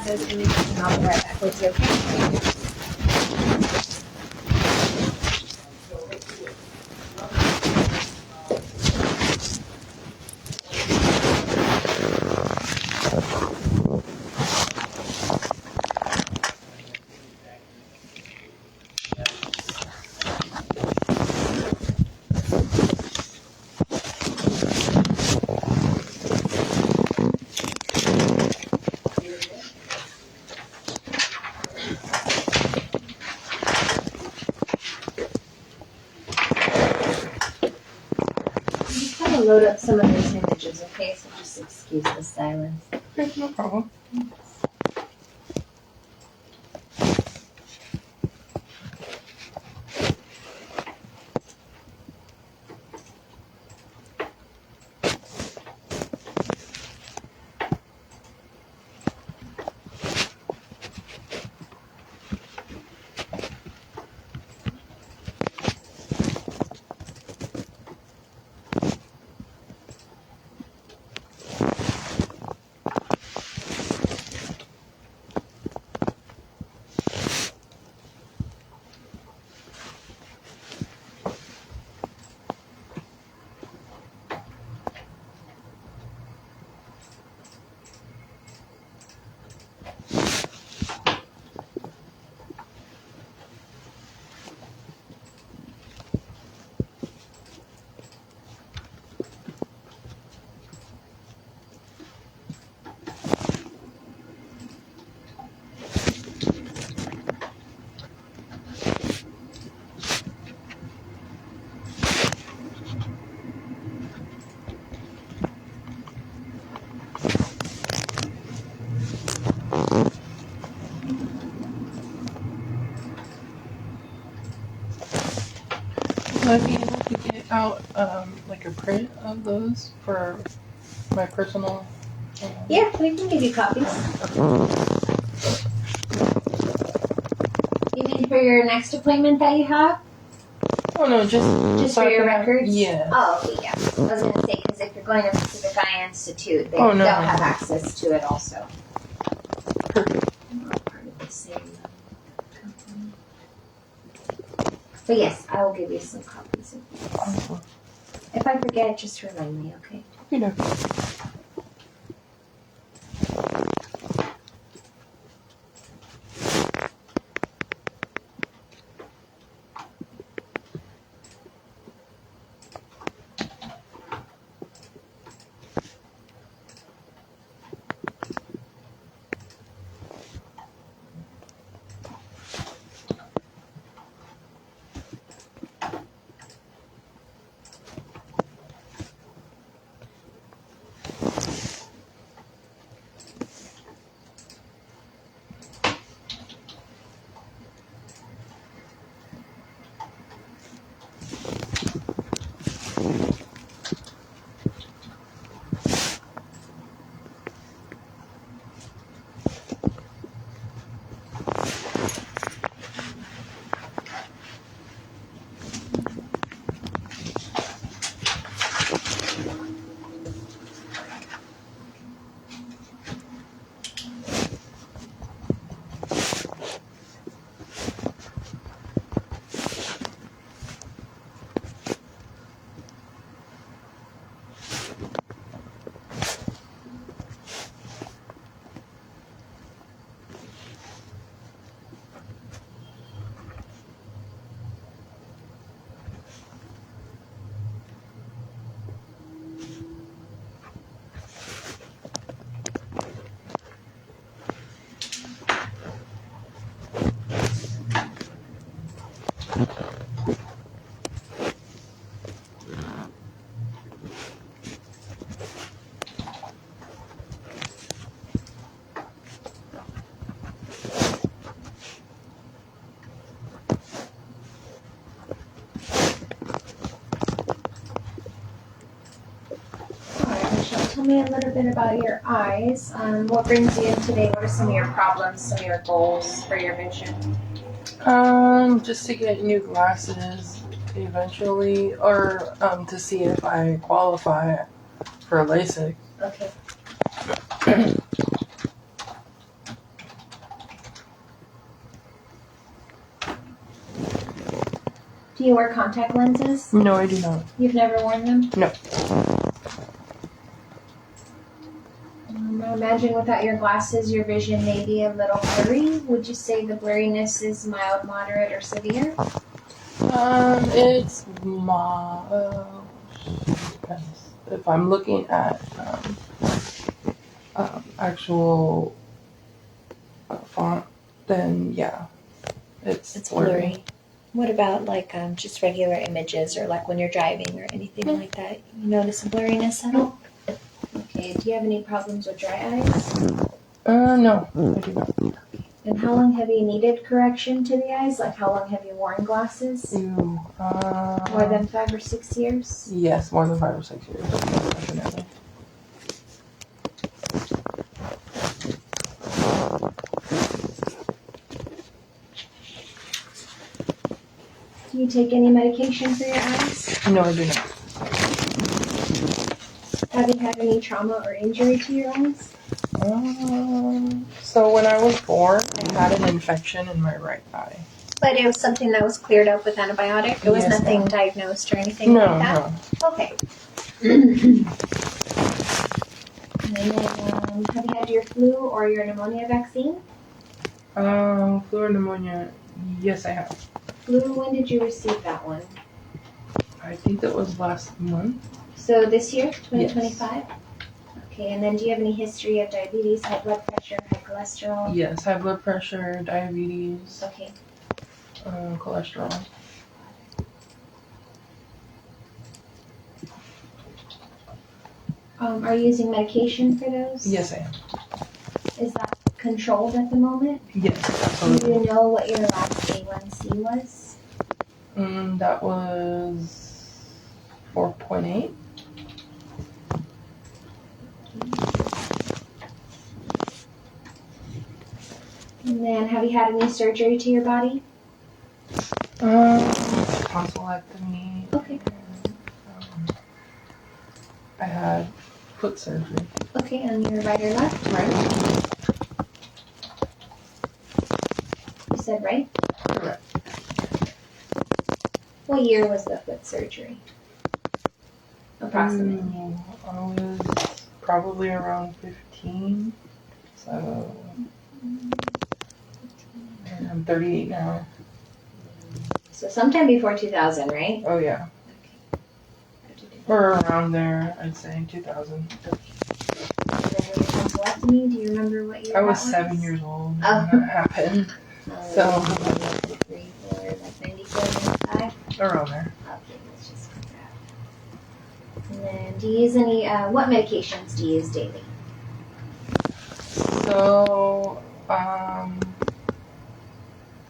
ahead and I'll be right back with you, okay? Load up some of those images, okay? So just excuse the silence. Okay, no problem. Will I be able to get out like a print of those for my personal? Yeah, we can give you copies. You mean for your next appointment that you have? Oh no, just for your records? Yeah. Oh, okay, yeah. I was going to say, because if you're going to Pacific Eye Institute, they'll no. have access to it also. Perfect. Not part of the same company. But yes, I will give you some copies of these. Awesome. If I forget, just remind me, okay? You know. Tell me a little bit about your eyes. What brings you in today? What are some of your problems, some of your goals for your vision? Just to get new glasses eventually, or to see if I qualify for LASIK. Okay. Do you wear contact lenses? No, I do not. You've never worn them? No. I imagine without your glasses, your vision may be a little blurry. Would you say the blurriness is mild, moderate, or severe? It's depends. If I'm looking at actual font, then yeah, It's blurry. What about like just regular images or like when you're driving or anything like that? You notice a blurriness at all? Okay, do you have any problems with dry eyes? No, I do not. And how long have you needed correction to the eyes? Like how long have you worn glasses? Ew. More than 5 or 6 years? Yes, more than 5 or 6 years. Definitely. Do you take any medication for your eyes? No, I do not. Have you had any trauma or injury to your eyes? So when I was born, I had an infection in my right eye. But it was something that was cleared up with antibiotic. It was Yes, nothing ma'am. diagnosed or anything like that. No. Okay. And then, have you had your flu or your pneumonia vaccine? Flu or pneumonia? Yes, I have. Flu, when did you receive that one? I think that was last month. So this year, 2025? Okay, and then do you have any history of diabetes, high blood pressure, high cholesterol? Yes, high blood pressure, diabetes, Okay. cholesterol. Are you using medication for those? Yes, I am. Is that controlled at the moment? Yes, Do absolutely. you know what your last A1C was? That was 4.8. And then have you had any surgery to your body? Tonsillectomy. Okay. I had foot surgery. Okay, on your right or left? Right? You said right? Correct. What year was the foot surgery? Approximately. I was probably around 15. So and I'm 38 now. So sometime before 2000, right? Oh yeah. Or around there, I'd say 2000. And then your tonsillectomy, do you remember what year I was that 7 years old when Oh. that happened. So 3, 4, like 94, 95? around there. Okay, let's just put that. And then do you use any, what medications do you use daily? So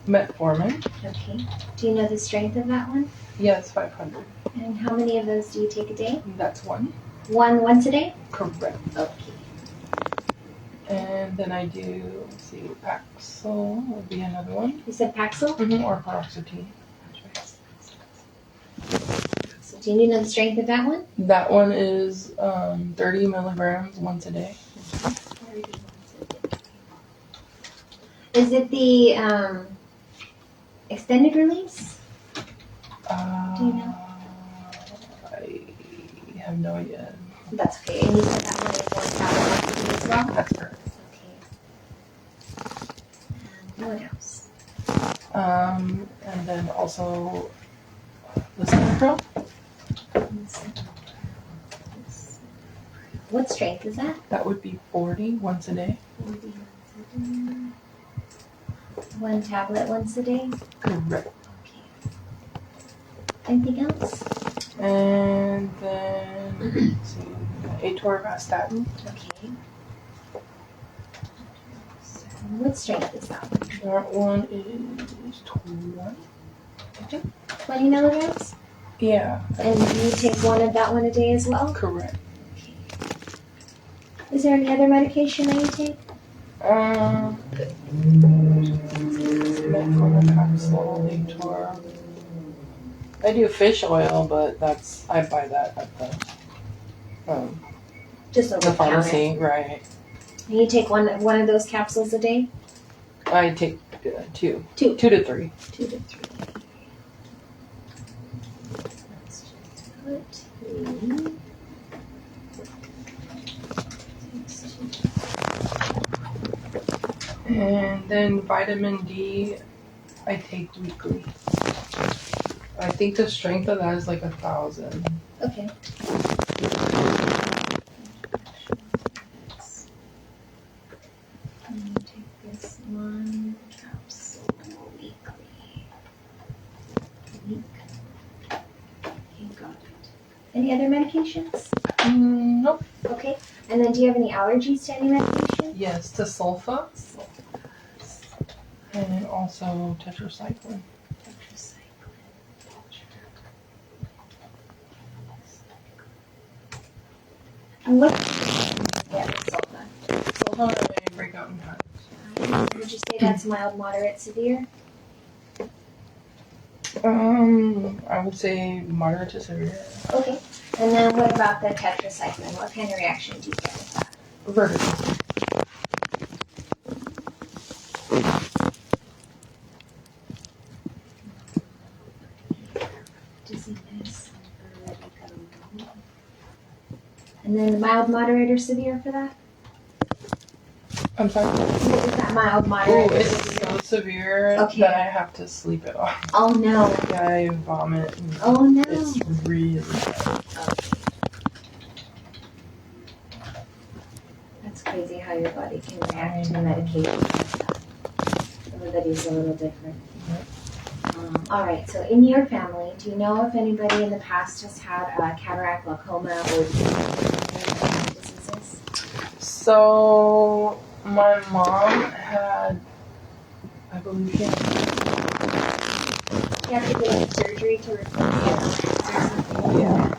metformin. Okay. Do you know the strength of that one? Yes, 500. And how many of those do you take a day? That's one. One once a day? Correct. Okay. And then I do, let's see, Paxil would be another one. You said Paxil? Or paroxetine. So do you know the strength of that one? That one is 30 milligrams once a day. Is it the extended release? Do you know? I have no idea. That's okay. And you said that one is one tablet as well? That's correct. Okay. And what else? And then also LASIK. What strength is that? That would be 40 once a day. 40 once a day. One tablet once a day? Correct. Okay. Anything else? And then, let's see, atorvastatin. Okay. So what strength is that one? That one is 20. 20 milligrams? Yeah. And you take one of that one a day as well? Correct. Okay. Is there any other medication that you take? Metformin, Paxil, Ator. I do fish oil, but I buy that at Just over the pharmacy, right? And you take one of those capsules a day? I take two. Two. 2 to 3. 2 to 3. And then vitamin D, I take weekly. I think the strength of that is like 1,000. Okay. I'm gonna take this one capsule weekly. Week. Okay, got it. Any other medications? Nope. Okay. And then do you have any allergies to any medication? Yes, to sulfa and also tetracycline. And what yeah, sulfa? Sulfa I break out in hives. Would you say that's mild, moderate, severe? I would say moderate to severe. Okay. And then what about the tetracycline? What kind of reaction do you get with that? Vertigo. Dizziness. And then mild, moderate, or severe for that? I'm sorry? Is that mild, Oh, moderate, or it's severe? so severe Okay. that I have to sleep it off. Oh no. Yeah, I vomit. And Oh no. It's really bad. That's crazy how your body can react to medication like that. Everybody's a little different. All right, so in your family, do you know if anybody in the past has had cataract, glaucoma, or diseases? So, my mom had, I believe she had, You have to get surgery to replace it or something? yeah.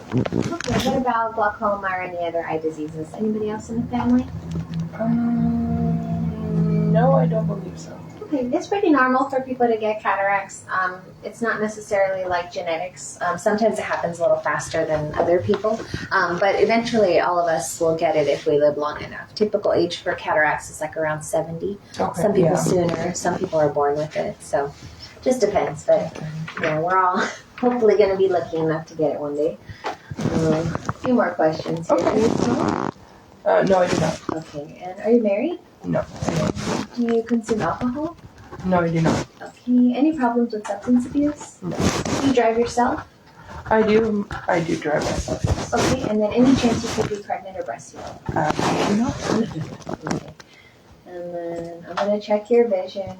Okay, what about glaucoma or any other eye diseases? Anybody else in the family? No, I don't believe so. Okay, it's pretty normal for people to get cataracts. It's not necessarily like genetics. Sometimes it happens a little faster than other people, but eventually all of us will get it if we live long enough. Typical age for cataracts is like around 70. Okay, Some people yeah. sooner, some people are born with it, so just depends. But yeah, we're all hopefully going to be lucky enough to get it one day. A few more questions here. Okay. Do you smoke? No, I do not. Okay, and are you married? No. Do you consume alcohol? No, I do not. Okay, any problems with substance abuse? No. Do you drive yourself? I do drive myself, yes. Okay, and then any chance you could be pregnant or breastfeeding? I do not. Okay. And then I'm going to check your vision.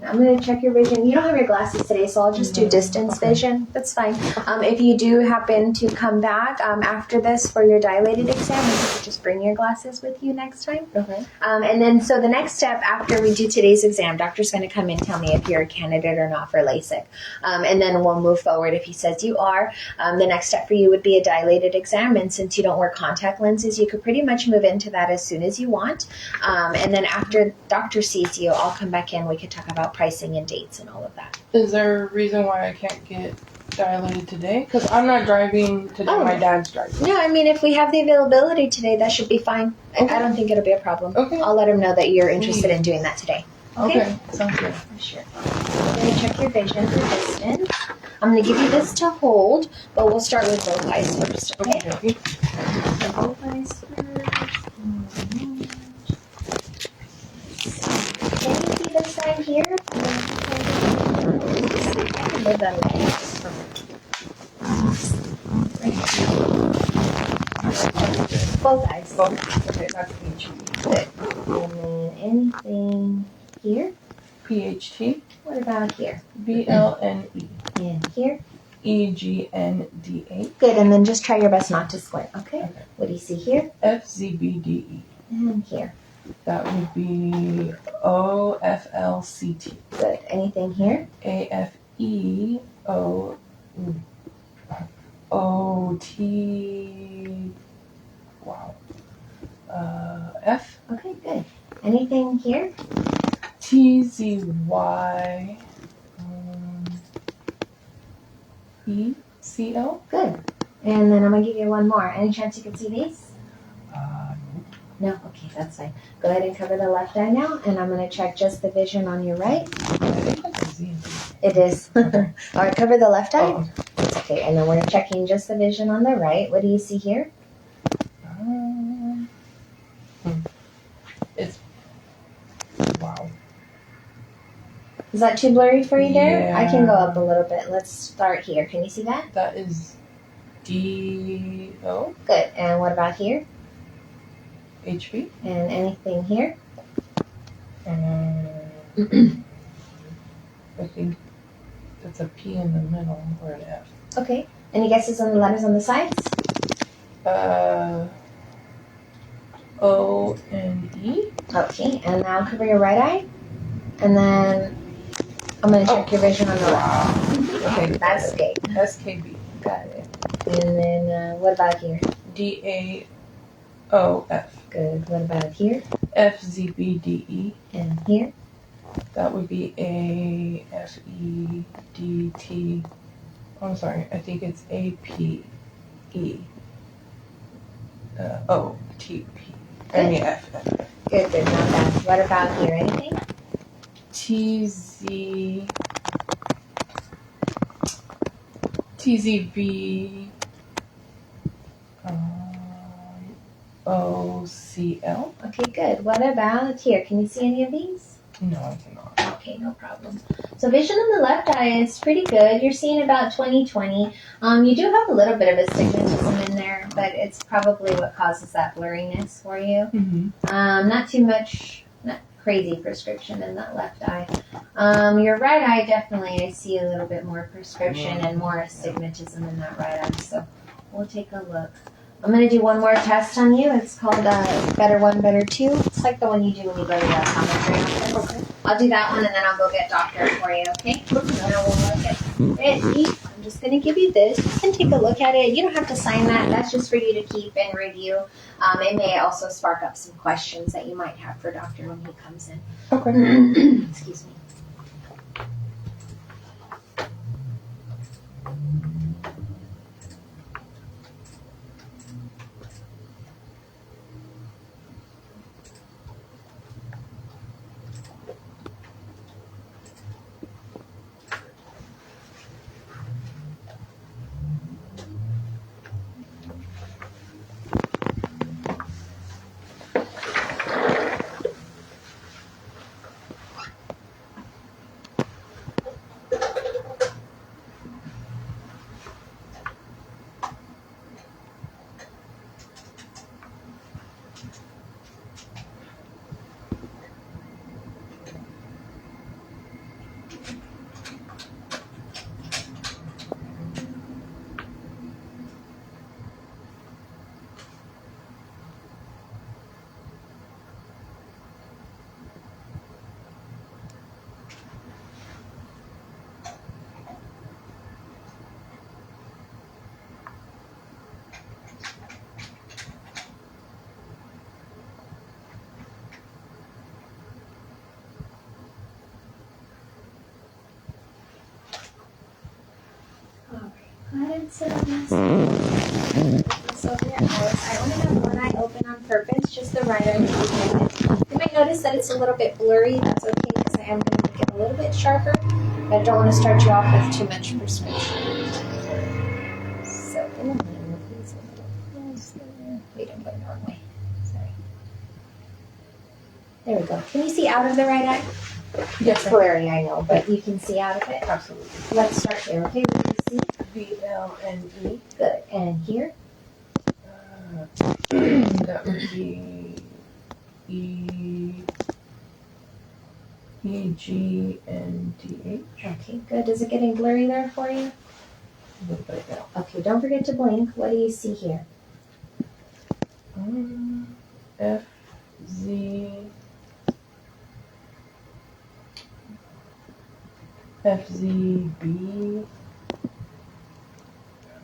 You don't have your glasses today, so I'll just do distance vision. That's fine. If you do happen to come back after this for your dilated exam, you could just bring your glasses with you next time. Okay. And then, so the next step after we do today's exam, doctor's going to come and tell me if you're a candidate or not for LASIK. And then we'll move forward. If he says you are, the next step for you would be a dilated exam. And since you don't wear contact lenses, you could pretty much move into that as soon as you want. And then after doctor sees you, I'll come back in. We could talk about pricing and dates and all of that. Is there a reason why I can't get dilated today? Because I'm not driving today. Oh. My dad's driving. No, I mean, if we have the availability today, that should be fine. Okay. I don't think it'll be a problem. Okay. I'll let him know that you're interested in doing that today. Okay. Sounds good. Sure. I'm going to check your vision for distance. I'm going to give you this to hold, but we'll start with both eyes first, okay? Okay. So both eyes first. Can you see the side here? I can move that away. Both eyes. Both. Okay, that's PHT. Good. And then anything here? PHT. What about here? BLNE. And here? EGNDA. Good, and then just try your best not to squint, okay? Okay. What do you see here? FZBDE. And here. That would be OFLCT. Good. Anything here? AFE OT. Wow. F. Okay, good. Anything here? TZY. ECL. Good. And then I'm going to give you one more. Any chance you can see these? No? Okay, that's fine. Go ahead and cover the left eye now, and I'm going to check just the vision on your right. I think that's a Z. It is. All right, cover the left eye. Oh, Okay, and then we're checking just the vision on the right. What do you see here? It's wow. Is that too blurry for you there? I can go Yeah. up a little bit. Let's start here. Can you see that? That is D-O, Good. And what about here? H-B. And anything here? I think that's a P in the middle or an F. Okay. Any guesses on the letters on the sides? O and E. Okay. And now cover your right eye. And then I'm going to check your vision on the left. Wow. Okay, That's good. SKB. Got it. And then what about here? D-A-O-F. Good. What about here? F-Z-B-D-E. And here? That would be A-F-E-D-T. I'm sorry, I think it's A-P-E. O-T-P. I mean F. Good. Not bad. What about here? Anything? T-Z-B. O-C-L. Okay, good. What about here? Can you see any of these? No, I cannot. Okay, no problem. So vision on the left eye is pretty good. You're seeing about 20/20. You do have a little bit of astigmatism in there, but it's probably what causes that blurriness for you. Mm-hmm. Not too much, not crazy prescription in that left eye. Your right eye, definitely, I see a little bit more prescription and more astigmatism in that right eye. So we'll take a look. I'm going to do one more test on you. It's called Better One, Better Two. It's like the one you do when you go to the optometry office. Okay. I'll do that one and then I'll go get doctor for you, okay? And then we'll look at it. I'm just going to give you this. You can take a look at it. You don't have to sign that. That's just for you to keep and review. It may also spark up some questions that you might have for doctor when he comes in. Okay. Excuse me. Go ahead and sit on this. This over your eyes. I only have one eye open on purpose, just the right eye. You might notice that it's a little bit blurry. That's okay because I am going to make it a little bit sharper. But I don't want to start you off with too much prescription. So, please a little closer. Wait, I'm going the wrong way. Sorry. There we go. Can you see out of the right eye? Yes, It's blurry, I know, but you can see out of it. absolutely. Let's start there, okay? We can see. V-L-N-E. Good. And here? That would be E-G-N-D-H. Okay, good. Is it getting blurry there for you? A little bit, yeah. Okay, don't forget to blink. What do you see here? F-Z... F-Z-B...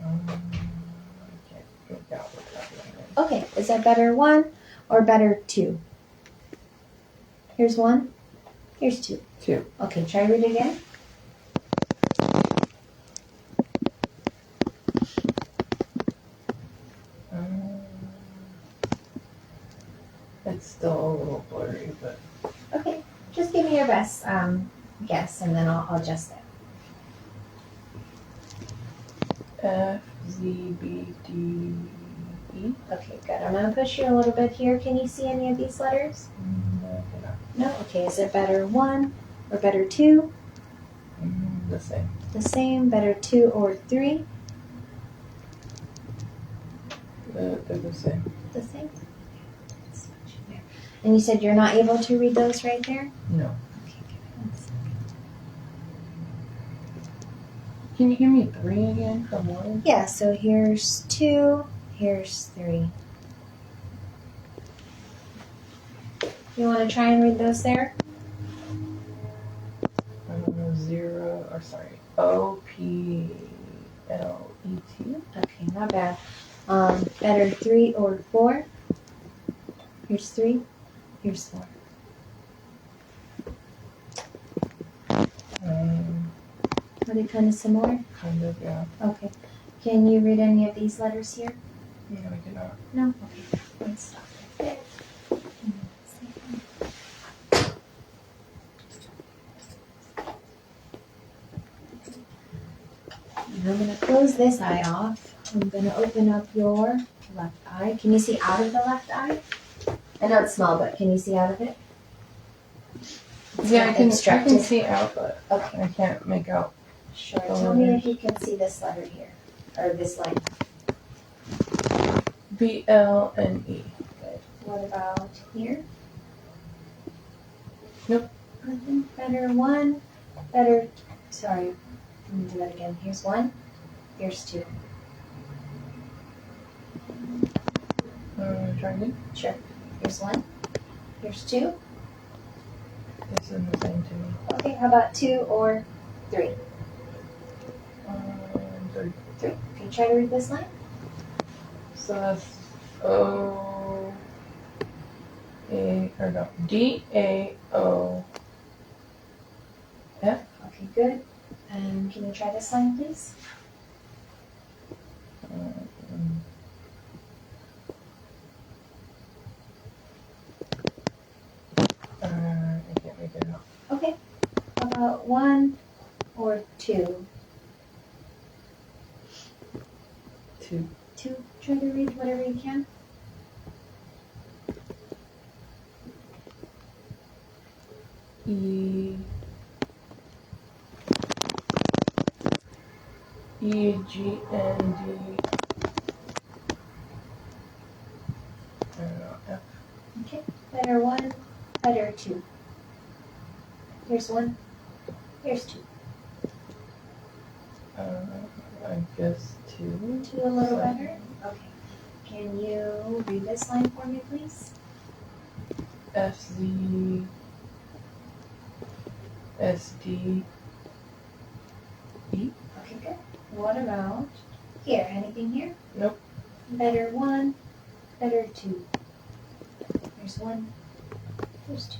I can't make out what that one Okay, is that better one or better two? Here's one. Here's two. is. Two. Okay, try read again. It's still a little blurry, but... Okay, just give me your best guess and then I'll adjust it. F-Z-B-D-E. Okay, good. I'm going to push you a little bit here. Can you see any of these letters? No, I cannot. No? Okay, is it better one or better two? The same. The same, better 2 or 3? They're the same. The same. And you said you're not able to read those right there? No. Okay, give me 1 second. Can you give me 3 again from 1? Yeah, so here's 2, here's 3. You want to try and read those there? 0, or sorry, OPLET. Okay, not bad. Better 3 or 4? Here's 3, here's 4. Are they kind of similar? Kind of, yeah. Okay. Can you read any of these letters here? No, I cannot. No? Okay. Let's stop right there. And I'm going to close this eye off. I'm going to open up your left eye. Can you see out of the left eye? I know it's small, but can you see out of it? It's Yeah, not I can obstructed. see out, but Okay. I can't make out. Sure. Tell me if you can see this letter here, or this line. B-L and E. Good. What about here? Nope. Nothing. Better 1. Better. Sorry. Let me do that again. Here's 1. Here's 2. Try again? Sure. Here's 1. Here's 2. It's in the same to me. Okay. How about 2 or 3? 3. 3. Okay. Try to read this line. So that's O A or no D-A-O F. Okay. Good. And can you try this line, please? I can't make it out. Okay. How about 1 or 2? 2. 2. Try to read whatever you can. E G N D. I don't know, F. Okay. Better 1. Better 2. Here's 1. Here's 2. I guess 2. 2 a little better? Okay. Can you read this line for me, please? F Z S D E. Okay, good. What about here? Anything here? Nope. Better 1. Better 2. There's 1. There's 2.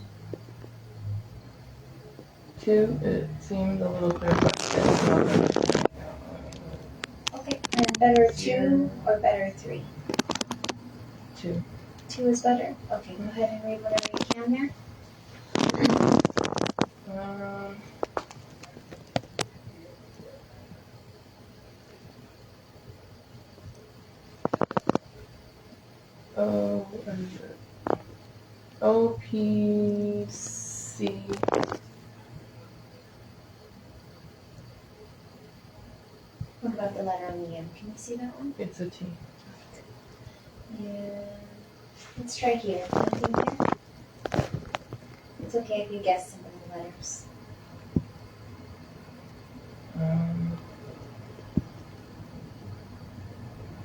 2. It seemed a little clear, but it's not. Okay. And better 2 or better 3? 2. 2 is better? Okay, go ahead and read whatever you can there. What is it? O-P-C. What about the letter on the end? Can you see that one? It's a T. Yeah. Let's try here. Anything here? It's okay if you guess some of the letters.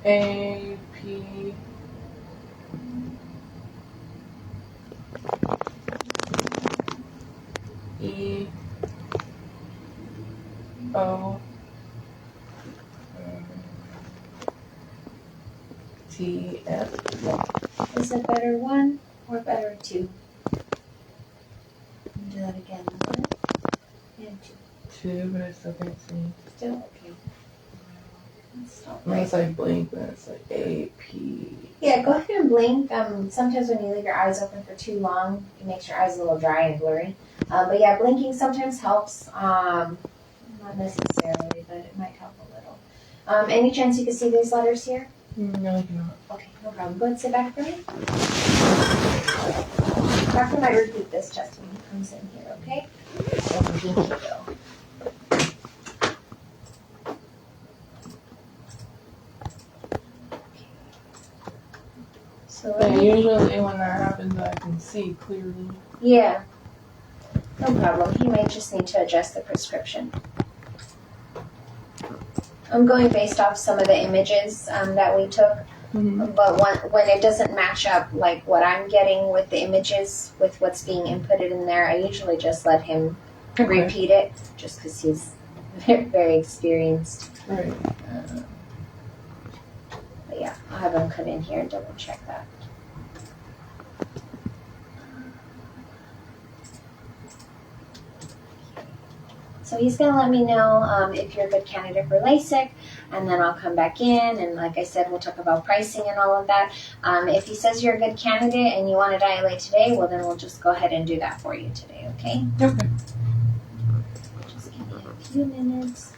A P E O T F. Is it better 1 or better 2? Do that again. 1 and 2. 2, but I still can't see. Still okay. Let's stop Unless right. I blink, then it's like A P. Yeah, go ahead and blink. Sometimes when you leave your eyes open for too long, it makes your eyes a little dry and blurry. But yeah, blinking sometimes helps. Not necessarily, but it might help a little. Any chance you can see these letters here? No, I cannot. Okay, no problem. Go ahead and sit back for me. Doctor might repeat this just when he comes in here, okay? Here we go. So But usually when that happens, I can see clearly. yeah, no problem. He might just need to adjust the prescription. I'm going based off some of the images that we took, but when it doesn't match up like what I'm getting with the images with what's being inputted in there, I usually just let him repeat it, just because he's very experienced. Right. But yeah, I'll have him come in here and double check that. So he's going to let me know if you're a good candidate for LASIK, and then I'll come back in, and like I said, we'll talk about pricing and all of that. If he says you're a good candidate and you want to dilate today, well, then we'll just go ahead and do that for you today, okay? Okay. Just give me a few minutes.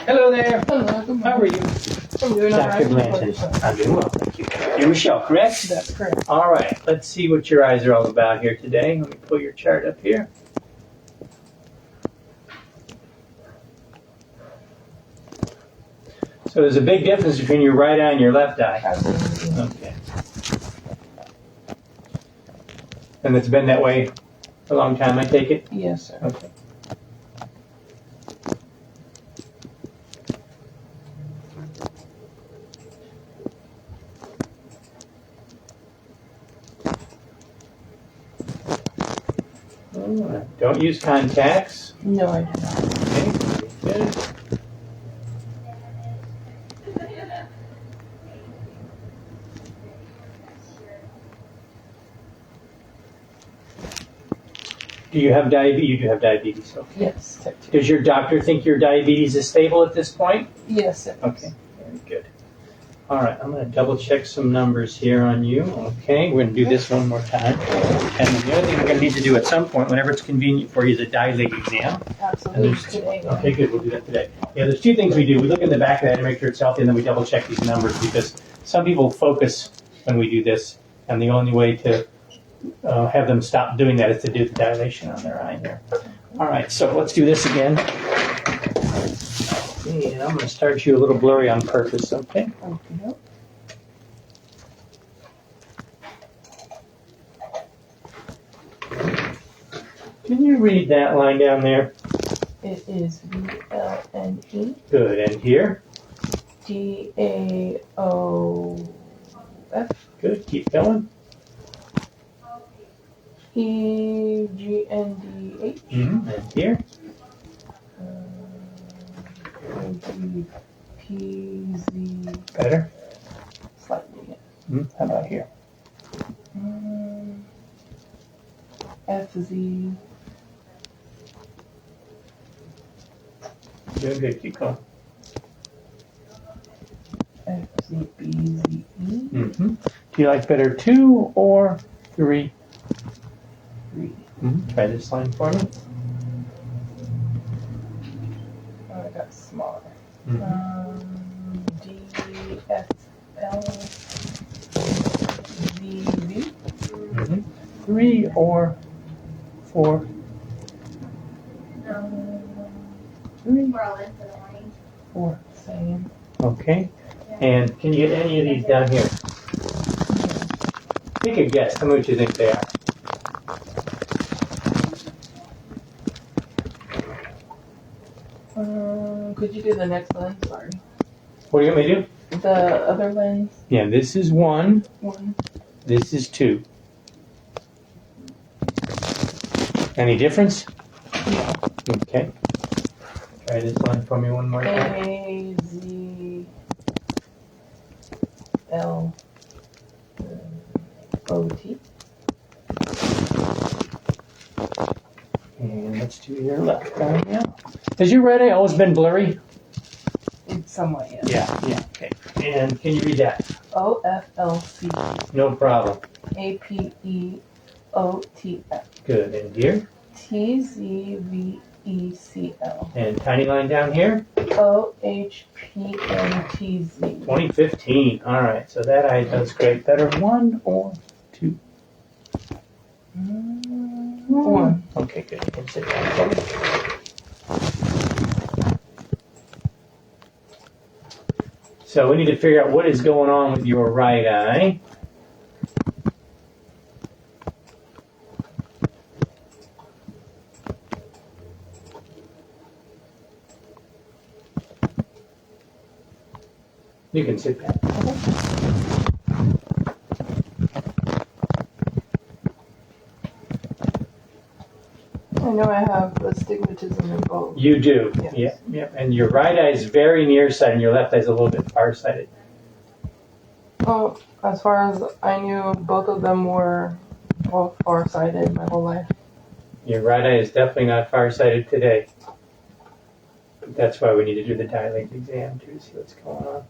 Hello there. Hello, good How are morning. you? I'm doing all Dr. right. Blanton. I'm doing well, thank you. You're Michelle, correct? That's correct. All right, let's see what your eyes are all about here today. Let me pull your chart up here. So there's a big difference between your right eye and your left eye. Absolutely. Okay. And it's been that way for a long time, I take it? Yes, sir. Okay. Don't use contacts. No, I do not. Okay, very good. Do you have diabetes? You do have diabetes, okay. Yes, type 2. Does your doctor think your diabetes is stable at this point? Yes, sir. Okay, very good. All right, I'm going to double check some numbers here on you. Okay, we're going to do this one more time. And then the other thing we're going to need to do at some point, whenever it's convenient for you, is a dilate exam. Absolutely. Today. Okay, good. We'll do that today. Yeah, there's two things we do. We look in the back of that to make sure it's healthy, and then we double check these numbers because some people focus when we do this, and the only way to have them stop doing that is to do the dilation on their eye here. All right, so let's do this again. And I'm going to start you a little blurry on purpose, okay? Okay. Can you read that line down there? It is VLNE Good. And here? DAOF Good. Keep going. EGNDH And here? PZ Better. slightly. How about here? FZ Good, good. Keep going. FZBZE Do you like better 2 or 3? 3. Try this line for me. Oh, I got smaller. DFL VV 3 or 4? 3. We're all in for the morning. 4. Same. Okay. And can you get any of these down here? Take a guess. Tell me what you think they are. Could you do the next lens? Sorry. What do you want me to do? The other lens. Yeah, this is 1. 1. This is 2. Any difference? No. Okay. Try this line for me one more time. AZLOT. And let's do your left eye now. Has your right eye always been blurry? It's somewhat, yes. Yeah, okay. And can you read that? OFLC No problem. APEOTF Good. And here? TZVECL And tiny line down here? OHPNTZ 2015. All right. So that eye does great. Better 1 or 2? 1. Okay, good. You can sit down for me. So we need to figure out what is going on with your right eye. You can sit back. I know I have astigmatism in both. You do. Yes. Yeah. And your right eye is very nearsighted and your left eye is a little bit farsighted. Well, as far as I knew, both of them were both farsighted my whole life. Your right eye is definitely not farsighted today. But that's why we need to do the dilate exam too to see what's going on.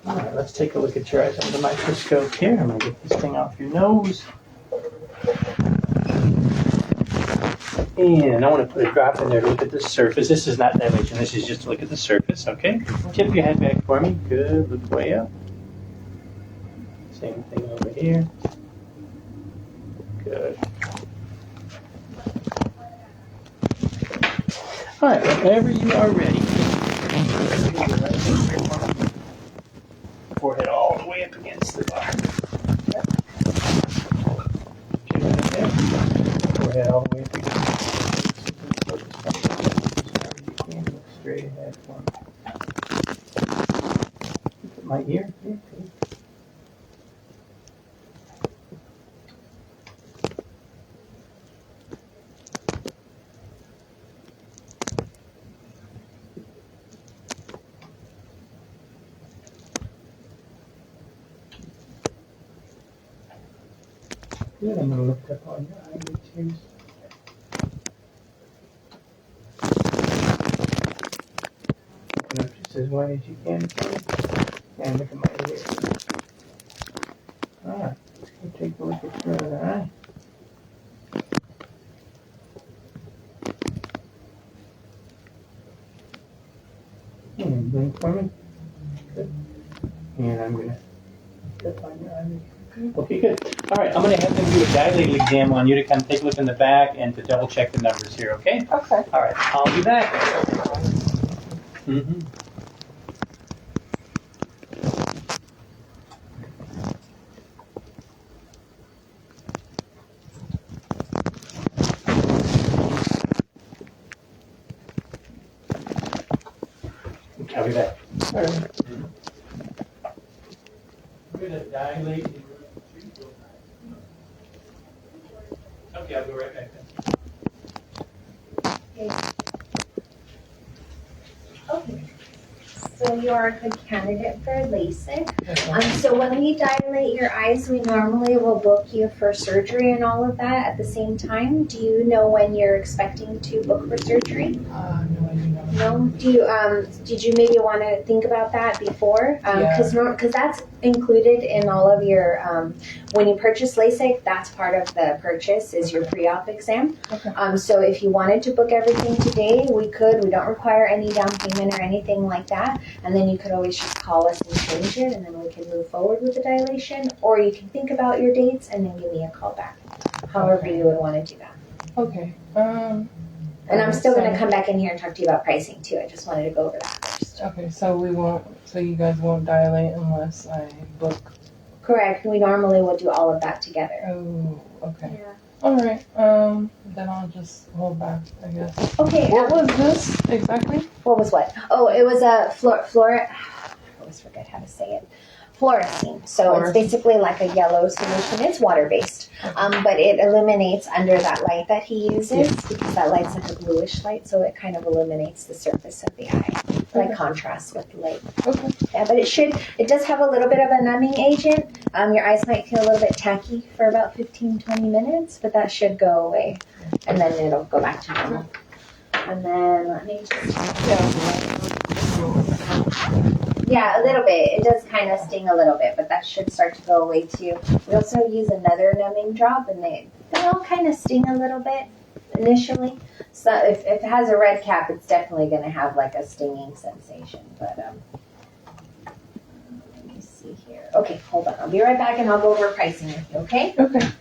All right, let's take a look at your eyes under the microscope here. I'm going to get this thing off your nose. And I want to put a drop in there to look at the surface. This is not dilation. This is just to look at the surface, okay? Tip your head back for me. Good. Look way up. Same thing over here. Good. All right, whenever you are ready. Forehead all the way up against the bar. Forehead all the way up against the bar. You can look straight ahead for me. Look at my ear. Okay. Good, I'm going to look up on your eyelids here. Open up just as wide as you can. And look at my ear. Alright, let's go take a look at your other eye. And blink for me. Good. And I'm going to step on your eyelid. Okay, good. All right, I'm going to have them do a dilated exam on you to kind of take a look in the back and to double check the numbers here, okay? Okay. All right, I'll be back. Mm-hmm. Okay, I'll be back. All right. I'm going to dilate. Okay, I'll go right back then. Okay. So you are a good candidate for LASIK. So when we dilate your eyes, we normally will book you for surgery and all of that at the same time. Do you know when you're expecting to book for surgery? No, I do not. No. Do you did you maybe want to think about that before? Because that's included in all of your when you purchase LASIK. That's part of the purchase is your pre-op exam. Okay. So if you wanted to book everything today, we could. We don't require any down payment or anything like that. And then you could always just call us and change it, and then we can move forward with the dilation. Or you can think about your dates and then give me a call back. However you would want to do that. Okay. And I'm still going to come back in here and talk to you about pricing too. I just wanted to go over that first. Okay, so we won't. So you guys won't dilate unless I book. Correct. We normally will do all of that together. Oh, okay. Yeah. All right. Then I'll just hold back, I guess. Okay. What was this exactly? What was what? Oh, it was a I always forget how to say it. Fluorescein. So it's basically like a yellow solution. It's water-based, but it illuminates under that light that he uses because that light's like a bluish light, so it kind of illuminates the surface of the eye, like contrasts with the light. Okay. Yeah, but it does have a little bit of a numbing agent. Your eyes might feel a little bit tacky for about 15-20 minutes, but that should go away, and then it'll go back to normal. And then let me just... Yeah, a little bit. It does kind of sting a little bit, but that should start to go away too. We also use another numbing drop, and they all kind of sting a little bit initially. So if it has a red cap, it's definitely going to have like a stinging sensation. But let me see here. Okay, hold on. I'll be right back, and I'll go over pricing with you. Okay? Okay.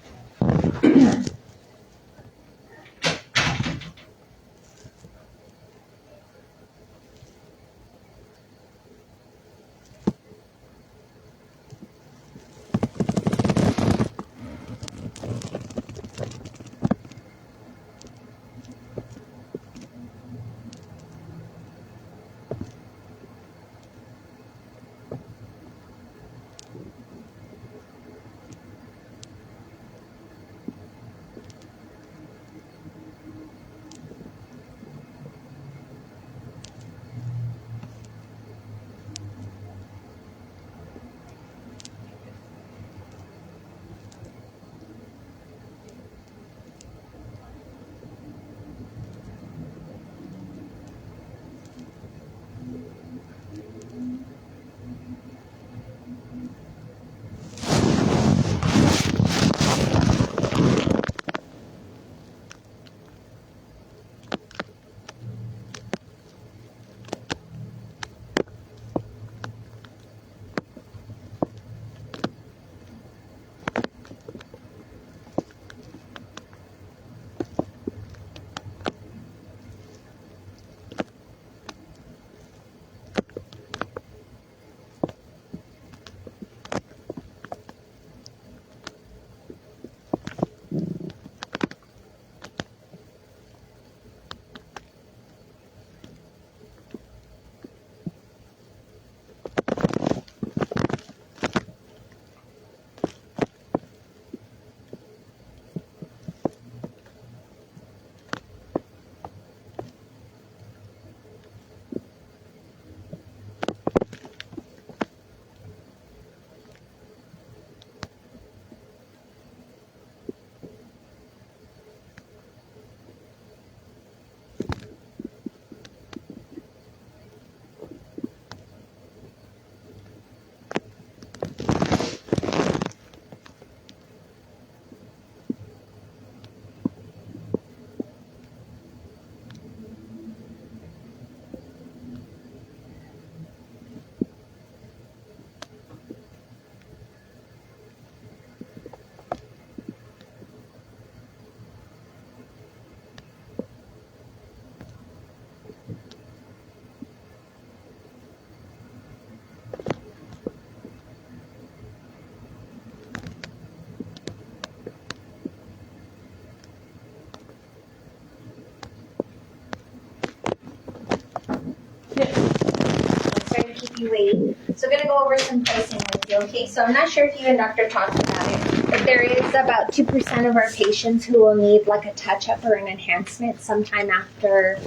over some pricing with you, okay? So I'm not sure if you and Dr. talked about it, but there is about 2% of our patients who will need like a touch-up or an enhancement sometime after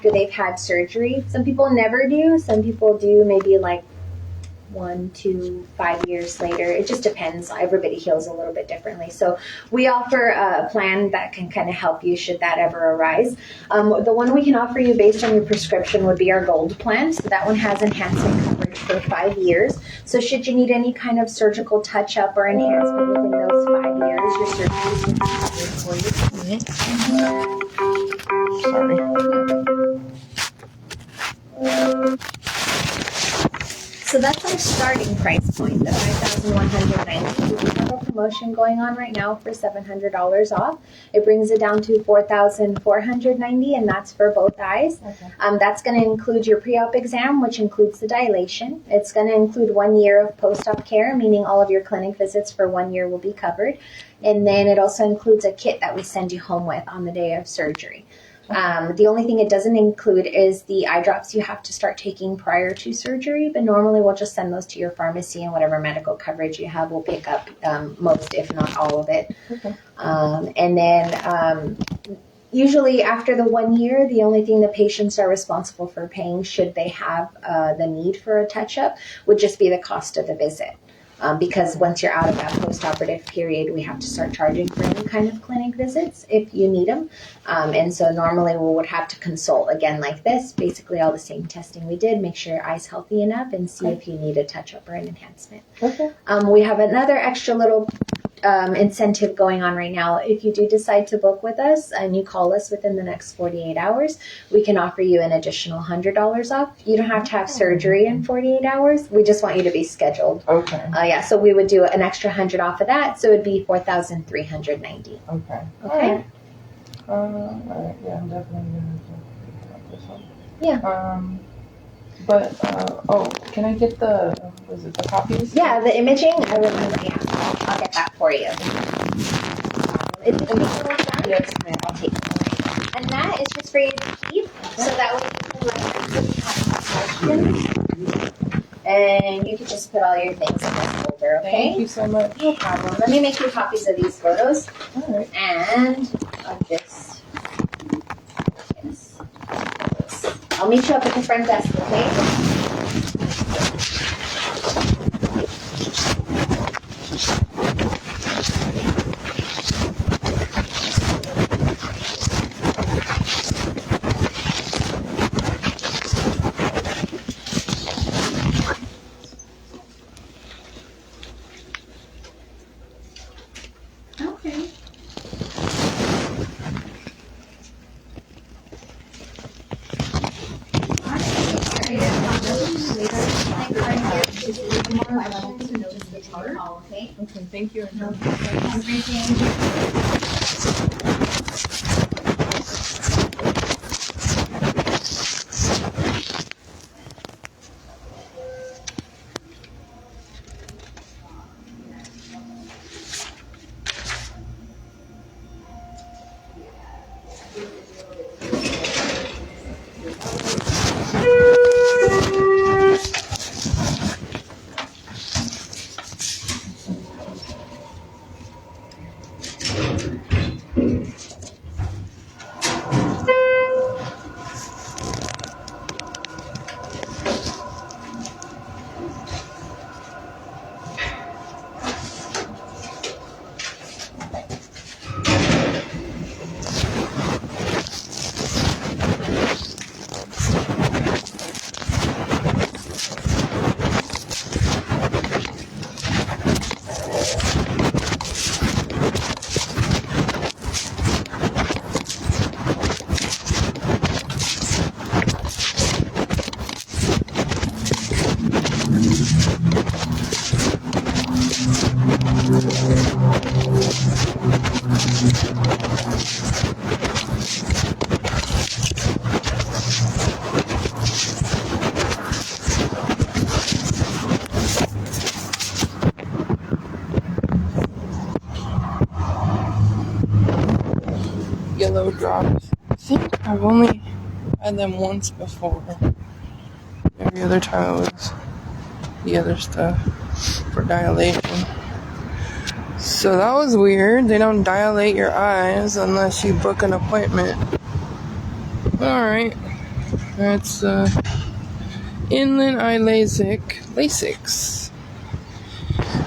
they've had surgery. Some people never do. Some people do maybe like 1 to 5 years later. It just depends. Everybody heals a little bit differently. So we offer a plan that can kind of help you should that ever arise. The one we can offer you based on your prescription would be our gold plan. So that one has enhancement coverage for 5 years. So should you need any kind of surgical touch-up or enhancement within those 5 years, your surgery is covered for you. Sorry. So that's our starting price point, the $5,190. We have a promotion going on right now for $700 off. It brings it down to $4,490, and that's for both eyes. Okay. That's going to include your pre-op exam, which includes the dilation. It's going to include 1 year of post-op care, meaning all of your clinic visits for 1 year will be covered. And then it also includes a kit that we send you home with on the day of surgery. The only thing it doesn't include is the eye drops you have to start taking prior to surgery, but normally we'll just send those to your pharmacy, and whatever medical coverage you have will pick up most, if not all of it. Okay. And then usually after the 1 year, the only thing the patients are responsible for paying, should they have the need for a touch-up, would just be the cost of the visit. Because once you're out of that post-operative period, we have to start charging for any kind of clinic visits if you need them. And so normally we would have to consult again like this, basically all the same testing we did, make sure your eye's healthy enough and see if you need a touch-up or an enhancement. Okay. We have another extra little incentive going on right now. If you do decide to book with us and you call us within the next 48 hours, we can offer you an additional $100 off. You don't have to have surgery in 48 hours. We just want you to be scheduled. Okay. So we would do an extra 100 off of that, so it'd be $4,390. Okay. Okay. All right. Yeah, I'm definitely gonna pick up this one. Yeah. But can I get the copies? Yeah, the imaging, I remember. Yeah, I'll get that for you. Is the imaging like that? Yes, ma'am. I'll take it. And that is just for you to keep, so that way you can like questions. And you can just put all your things in this folder, okay? Thank you so much. No problem. Let me make you copies of these photos. All right. And I'll just, yes. I'll meet you up at the front desk, okay? Okay. Okay. Okay. Thank you. Yellow drops. I think I've only had them once before. Every other time it was the other stuff for dilation. So that was weird. They don't dilate your eyes unless you book an appointment. Alright. That's inland eye LASIKs.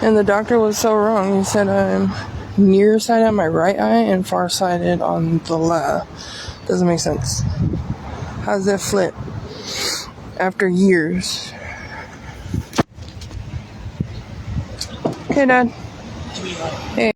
And the doctor was so wrong. He said I'm nearsighted on my right eye and farsighted on the left. Doesn't make sense. How's that flip? After years. Okay, Dad. Hey.